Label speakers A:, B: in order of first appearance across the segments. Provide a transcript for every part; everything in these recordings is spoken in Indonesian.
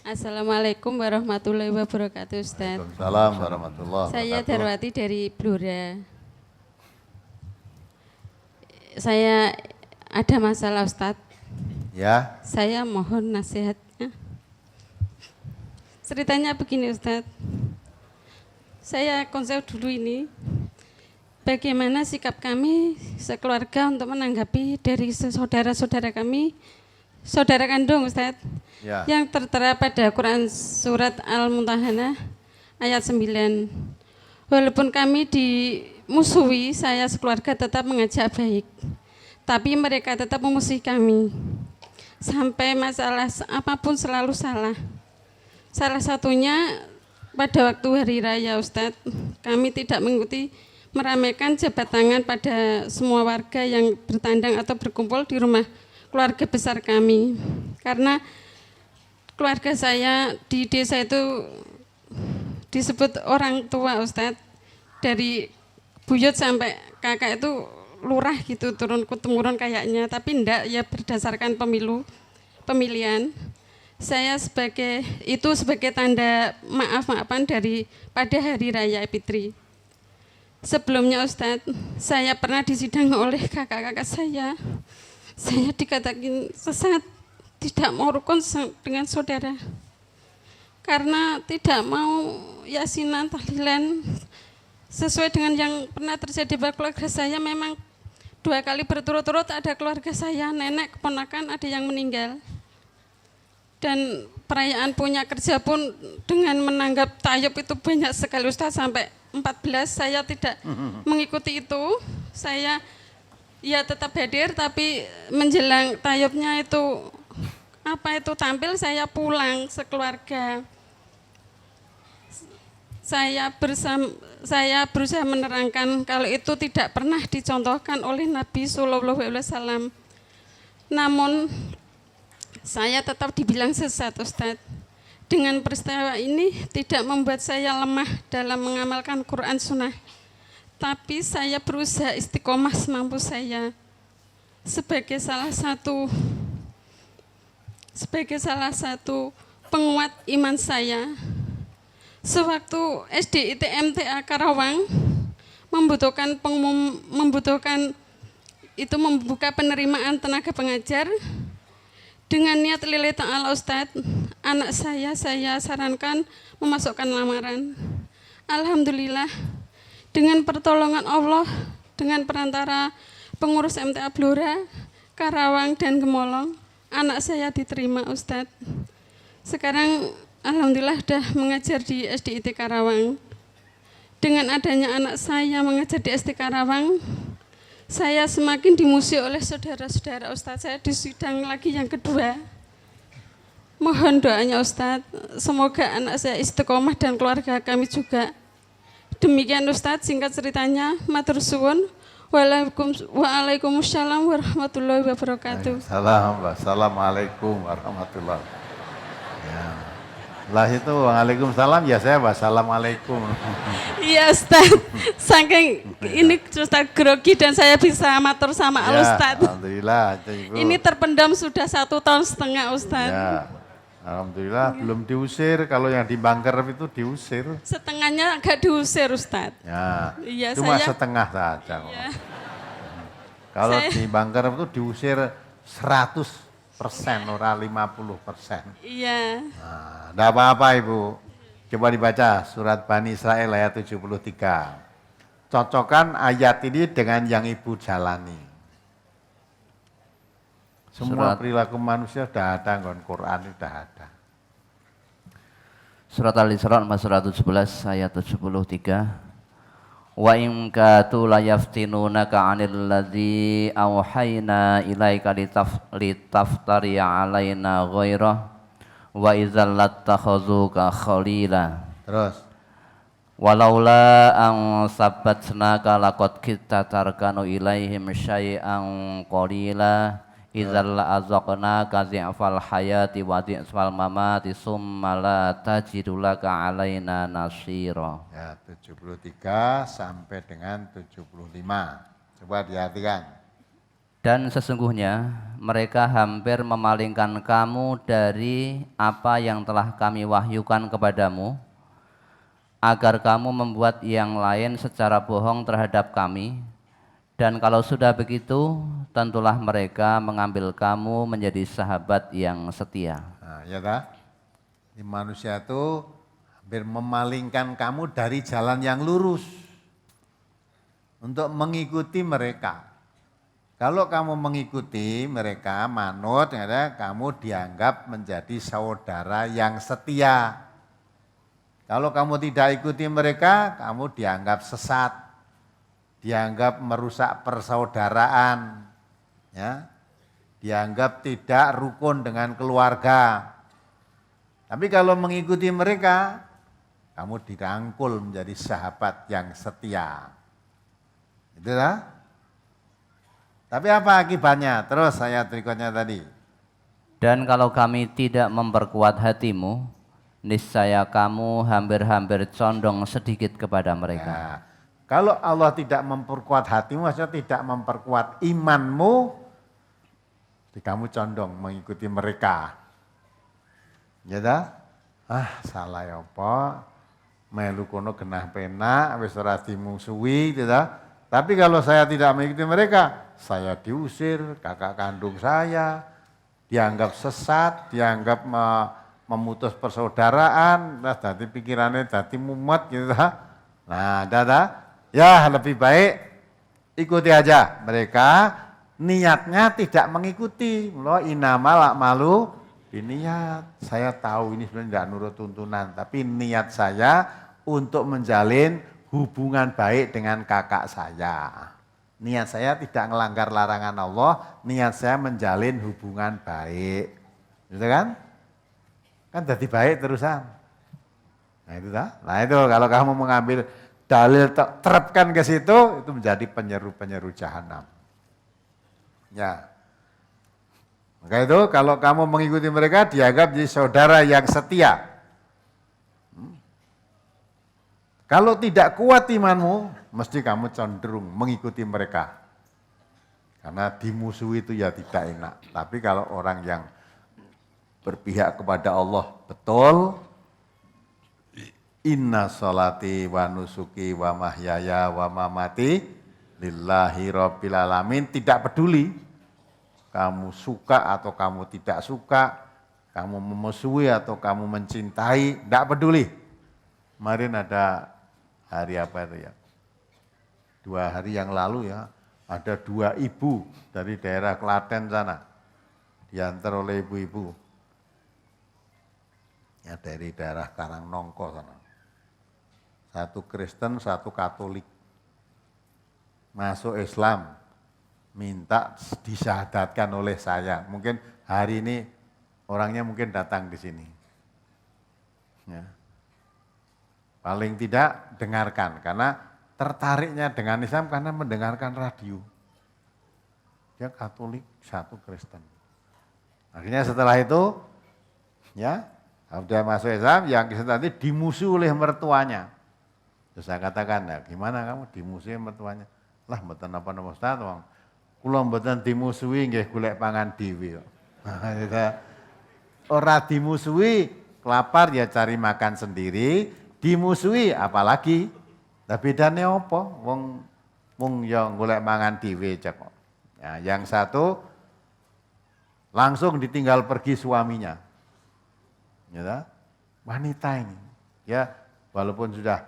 A: Assalamualaikum warahmatullahi wabarakatuh, Ustaz.
B: Waalaikumsalam warahmatullahi
A: Saya
B: wabarakatuh.
A: Darwati dari Blora. Saya ada masalah, Ustaz.
B: Ya,
A: Saya mohon nasihatnya. Ceritanya begini, Ustaz. Saya konsep dulu ini, bagaimana sikap kami sekeluarga untuk menanggapi dari saudara-saudara kami, saudara kandung, Ustaz,
B: ya.
A: yang tertera pada Quran Surat Al-Mumtahanah ayat 9. Walaupun kami dimusuhi, saya sekeluarga tetap mengajak baik, tapi mereka tetap memusuhi kami. Sampai masalah apapun selalu salah. Salah satunya pada waktu hari raya, Ustadz, kami tidak mengikuti meramaikan jabat tangan pada semua warga yang bertandang atau berkumpul di rumah keluarga besar kami. Karena keluarga saya di desa itu disebut orang tua, Ustadz, dari buyut sampai kakak itu lurah gitu, turun temurun kayaknya, tapi enggak, ya berdasarkan pemilihan. Saya sebagai tanda maaf-maafan pada hari raya Fitri. Sebelumnya, Ustadz, saya pernah disidang oleh kakak-kakak saya. Saya dikatakan sesat, tidak mau rukun dengan saudara, karena tidak mau yasinan, tahlilan sesuai dengan yang pernah terjadi pada keluarga saya. Memang 2 kali berturut-turut ada keluarga saya, nenek, keponakan, ada yang meninggal. Dan perayaan punya kerja pun dengan menanggap tayub itu banyak sekali, Ustaz, sampai 14. Saya tidak mengikuti itu. Saya ya tetap hadir, tapi menjelang tayubnya itu tampil, saya pulang sekeluarga. Saya berusaha menerangkan kalau itu tidak pernah dicontohkan oleh Nabi SAW. Namun saya tetap dibilang sesat, Ustadz. Dengan peristiwa ini tidak membuat saya lemah dalam mengamalkan Quran Sunnah, tapi saya berusaha istiqomah semampu saya sebagai salah satu penguat iman saya. Sewaktu SD ITMTA Karawang membuka penerimaan tenaga pengajar dengan niat lillahi ta'ala, Ustadz, anak saya sarankan memasukkan lamaran. Alhamdulillah, dengan pertolongan Allah, dengan perantara pengurus MTA Blora, Karawang, dan Gemolong, anak saya diterima, Ustadz. Sekarang alhamdulillah sudah mengajar di SDIT Karawang. Dengan adanya anak saya mengajar di SD Karawang, saya semakin dimusuhi oleh saudara-saudara, Ustadz. Saya disidang lagi yang kedua. Mohon doanya, Ustadz, semoga anak saya istiqomah dan keluarga kami juga. Demikian, Ustadz, singkat ceritanya. Matur suwun. Waalaikumsalam warahmatullahi wabarakatuh.
B: Assalamualaikum warahmatullahi wabarakatuh. Ya. Lah itu waalaikumsalam, ya saya wassalamualaikum.
A: Iya, Ustadz, saking ini Ustadz grogi dan saya bisa matur sama
B: Ya,
A: Ustadz.
B: alhamdulillah, Ibu.
A: Ini terpendam sudah 1,5 tahun, Ustadz.
B: Ya, alhamdulillah belum diusir. Kalau yang di Bangker itu diusir.
A: Setengahnya agak diusir, Ustadz.
B: Ya,
A: Iya,
B: cuma
A: saya-
B: setengah saja.
A: Ya.
B: Kalau
A: Saya-
B: di Bangker itu diusir 100%, ora 50%.
A: Iya.
B: Nah, enggak apa-apa, Ibu. Coba dibaca surat Bani Israel ayat 73. Cocokkan ayat ini dengan yang Ibu jalani. Semua perilaku manusia sudah ada, nggon Quran sudah ada.
C: Surat Al-Isra nomor 111 ayat 73. Wa in katu la yaftinunaka 'anil ladzi auhayna ilaika litaftari 'alaina ghairah wa idzal lattakhazuka khalila.
B: Terus,
C: Walaula an sabbatnaka laqad kitta tarkanu ilaihim syai'an qalila idzal la'azaqnaka dhi'fal hayati wa dhi'fal mamati summa la tajidu laka 'alaina nasira.
B: ya 73 sampai dengan 75. Coba diartikan.
C: Dan sesungguhnya mereka hampir memalingkan kamu dari apa yang telah kami wahyukan kepadamu, agar kamu membuat yang lain secara bohong terhadap kami. Dan kalau sudah begitu, tentulah mereka mengambil kamu menjadi sahabat yang setia.
B: Nah, ya tak? Ini manusia itu hampir memalingkan kamu dari jalan yang lurus untuk mengikuti mereka. Kalau kamu mengikuti mereka, manut, ya, kamu dianggap menjadi saudara yang setia. Kalau kamu tidak ikuti mereka, kamu dianggap sesat, dianggap merusak persaudaraan, ya, dianggap tidak rukun dengan keluarga. Tapi kalau mengikuti mereka, kamu dirangkul menjadi sahabat yang setia. Itulah. Tapi apa akibatnya? Terus ayat berikutnya tadi.
C: Dan kalau kami tidak memperkuat hatimu, niscaya kamu hampir-hampir condong sedikit kepada mereka.
B: Nah, kalau Allah tidak memperkuat hatimu, maksudnya tidak memperkuat imanmu, jadi kamu condong mengikuti mereka. Ya dah? Salah ya apa? Melu kono genah penak, wis ora dimungsuhi, gitu dah. Tapi kalau saya tidak mengikuti mereka, saya diusir, kakak kandung saya, dianggap sesat, dianggap memutus persaudaraan, nah dadi pikirannya dadi mumet gitu dah. Nah, ya lebih baik ikuti aja mereka, niatnya tidak mengikuti. Mula inamal malu niat. Saya tahu ini sebenarnya tidak nurut tuntunan, tapi niat saya untuk menjalin hubungan baik dengan kakak saya. Niat saya tidak melanggar larangan Allah, niat saya menjalin hubungan baik. Gitu kan? Kan jadi baik terusan. Nah itu dah. Nah itu kalau kamu mengambil dalil terapkan ke situ, itu menjadi penyeru-penyeru jahanam. Ya. Maka itu kalau kamu mengikuti mereka dianggap jadi saudara yang setia. Kalau tidak kuat imanmu, mesti kamu cenderung mengikuti mereka. Karena dimusuhi itu ya tidak enak. Tapi kalau orang yang berpihak kepada Allah betul, inna sholati wa nusuki wa mahyaya wa mamati lillahi rabbil alamin, tidak peduli kamu suka atau kamu tidak suka, kamu memusuhi atau kamu mencintai, tidak peduli. Kemarin ada hari apa itu ya, 2 hari yang lalu ya, ada 2 ibu dari daerah Klaten sana, diantar oleh ibu-ibu. Ya dari daerah Karangnongko sana. Satu Kristen, satu Katolik. Masuk Islam, minta disyahadatkan oleh saya. Mungkin hari ini orangnya mungkin datang di sini. Ya. Paling tidak dengarkan, karena tertariknya dengan Islam karena mendengarkan radio. Dia Katolik, satu Kristen. Akhirnya setelah itu, ya, sudah masuk Islam, yang Kristen tadi dimusuhi oleh mertuanya. Terus saya katakan, nah, gimana kamu dimusuhi mertuanya? Lah, mboten apa-apa Ustaz, wong kula mboten dimusuhi nggih golek pangan dhewe kok. Ora dimusuhi, kelapar ya cari makan sendiri, dimusuhi apalagi. Lah bedane apa? Wong ya golek mangan dhewe cek kok. Ya, yang satu langsung ditinggal pergi suaminya. Ya, wanita ini. Ya, walaupun sudah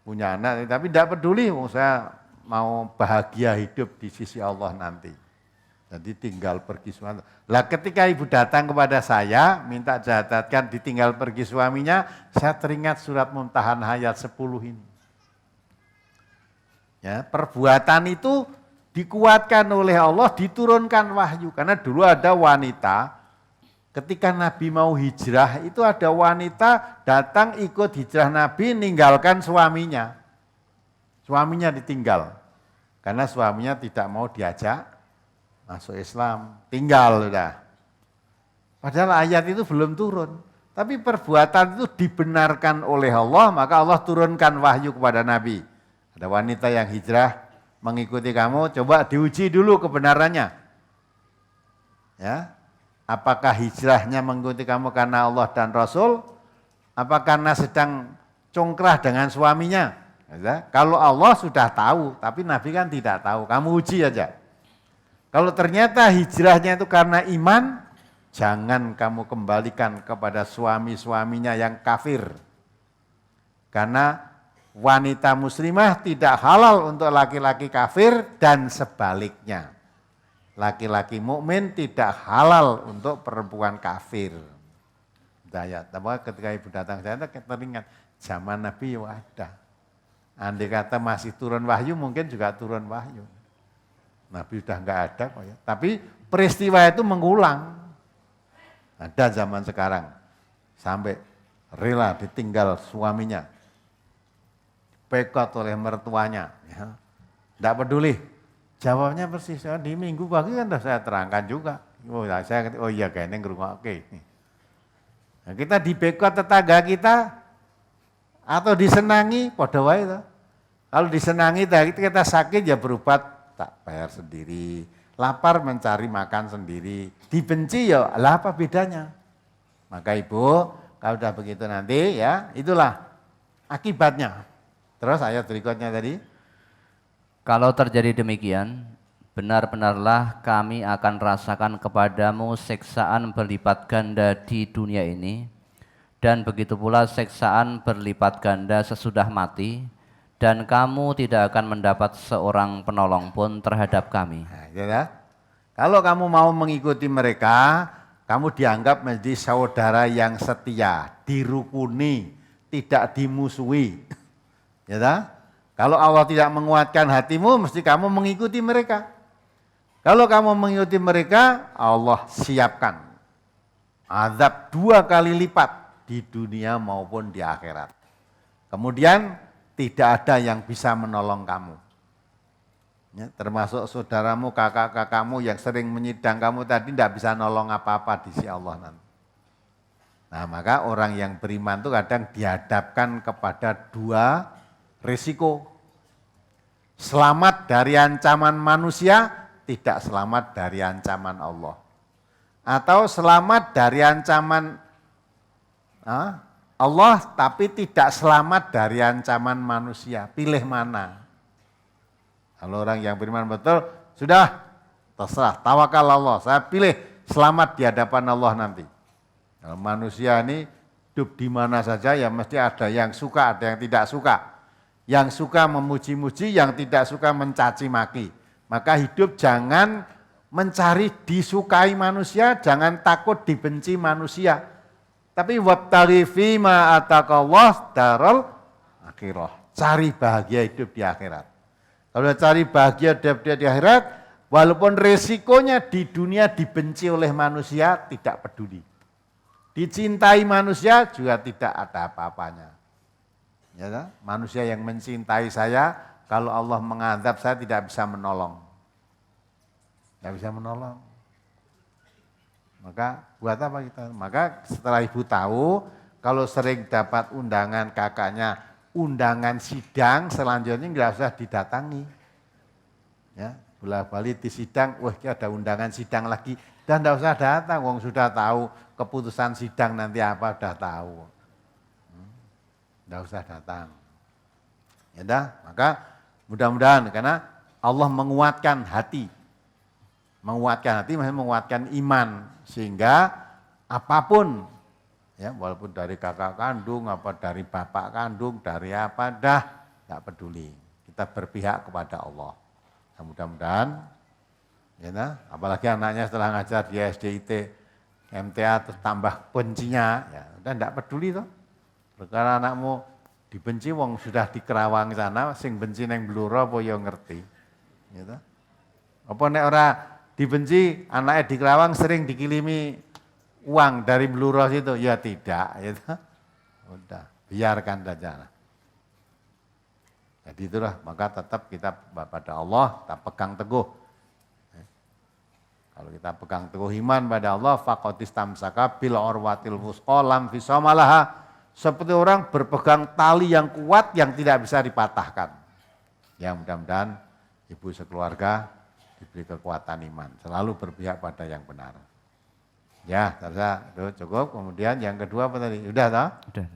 B: punya anak tapi tidak peduli, saya mau bahagia hidup di sisi Allah nanti. Jadi tinggal pergi suaminya. Lah ketika ibu datang kepada saya, minta jadatkan ditinggal pergi suaminya, saya teringat surat Mumtahanah ayat 10 ini. Ya, perbuatan itu dikuatkan oleh Allah, diturunkan wahyu. Karena dulu ada wanita, ketika Nabi mau hijrah, itu ada wanita datang ikut hijrah Nabi, ninggalkan suaminya. Suaminya ditinggal. Karena suaminya tidak mau diajak masuk Islam, tinggal sudah. Padahal ayat itu belum turun. Tapi perbuatan itu dibenarkan oleh Allah, maka Allah turunkan wahyu kepada Nabi. Ada wanita yang hijrah mengikuti kamu, coba diuji dulu kebenarannya. Ya. Apakah hijrahnya mengikuti kamu karena Allah dan Rasul? Apa karena sedang congkrah dengan suaminya? Ya. Kalau Allah sudah tahu, tapi Nabi kan tidak tahu. Kamu uji aja. Kalau ternyata hijrahnya itu karena iman, jangan kamu kembalikan kepada suami-suaminya yang kafir. Karena wanita muslimah tidak halal untuk laki-laki kafir dan sebaliknya. Laki-laki mukmin tidak halal untuk perempuan kafir. Dayat, ketika ibu datang saya teringat zaman Nabi ya ada. Andai kata masih turun wahyu mungkin juga turun wahyu. Nabi sudah enggak ada kok ya. Tapi peristiwa itu mengulang. Ada zaman sekarang sampai rela ditinggal suaminya. Pekot oleh mertuanya, ya. Tidak peduli. Jawabnya persis, di minggu pagi kan sudah saya terangkan juga. Oh iya kayaknya ngerungok. Nah, kita dibekot tetangga kita atau disenangi, podo wae itu. Kalau disenangi kita sakit ya berobat tak bayar sendiri. Lapar mencari makan sendiri. Dibenci ya lah apa bedanya? Maka ibu, kalau sudah begitu nanti ya itulah akibatnya. Terus ayat berikutnya tadi.
C: Kalau terjadi demikian, benar-benarlah kami akan rasakan kepadamu siksaan berlipat ganda di dunia ini, dan begitu pula siksaan berlipat ganda sesudah mati, dan kamu tidak akan mendapat seorang penolong pun terhadap kami.
B: Nah, ya. Kalau kamu mau mengikuti mereka, kamu dianggap menjadi saudara yang setia, dirukuni, tidak dimusuhi. Ya tak? Kalau Allah tidak menguatkan hatimu, mesti kamu mengikuti mereka. Kalau kamu mengikuti mereka, Allah siapkan azab 2 kali lipat di dunia maupun di akhirat. Kemudian tidak ada yang bisa menolong kamu. Ya, termasuk saudaramu, kakak-kakakmu yang sering menyidang kamu tadi tidak bisa nolong apa-apa di sisi Allah nanti. Nah maka orang yang beriman itu kadang dihadapkan kepada 2 risiko. Selamat dari ancaman manusia, tidak selamat dari ancaman Allah. Atau selamat dari ancaman Allah, tapi tidak selamat dari ancaman manusia. Pilih mana? Kalau orang yang beriman betul, sudah terserah, tawakal Allah. Saya pilih selamat di hadapan Allah nanti. Kalau manusia ini hidup di mana saja, ya mesti ada yang suka, ada yang tidak suka. Yang suka memuji-muji, yang tidak suka mencaci maki. Maka hidup jangan mencari disukai manusia, jangan takut dibenci manusia. Tapi wabtaghi fima ataqallah darul akhirah. Cari bahagia hidup di akhirat. Kalau cari bahagia hidup di akhirat, walaupun resikonya di dunia dibenci oleh manusia, tidak peduli. Dicintai manusia juga tidak ada apa-apanya. Ya, manusia yang mencintai saya, kalau Allah mengadab saya tidak bisa menolong. Tidak bisa menolong. Maka buat apa kita? Maka setelah ibu tahu, kalau sering dapat undangan kakaknya, undangan sidang, selanjutnya nggak usah didatangi. Ya, bolak-balik di sidang, wah ada undangan sidang lagi, dan nggak usah datang, wong sudah tahu keputusan sidang nanti apa, sudah tahu. Tidak usah datang. Ya dah, maka mudah-mudahan karena Allah menguatkan hati. Menguatkan hati maksudnya menguatkan iman sehingga apapun ya walaupun dari kakak kandung apa dari bapak kandung dari apa dah enggak peduli. Kita berpihak kepada Allah. Nah, mudah-mudahan ya nah, apalagi anaknya setelah ngajar di SDIT MTA terus tambah bencinya ya udah enggak peduli toh. Karena anakmu dibenci wong sudah di Kerawang sana, sing benci neng Bluro apa ya ngerti. Gitu. Apa nek ora dibenci anaknya di Kerawang sering dikilimi uang dari Bluro situ? Ya tidak, gitu. Udah, biarkan saja. Jadi itulah, maka tetap kita pada Allah, kita pegang teguh. Kalau kita pegang teguh iman pada Allah, faqatis tamsaka bil urwatil wusqa lam fisamalaha. Seperti orang berpegang tali yang kuat yang tidak bisa dipatahkan. Ya mudah-mudahan ibu sekeluarga diberi kekuatan iman, selalu berpihak pada yang benar. Ya, Tarsa, itu cukup. Kemudian yang kedua apa tadi? Udah toh?
C: Udah.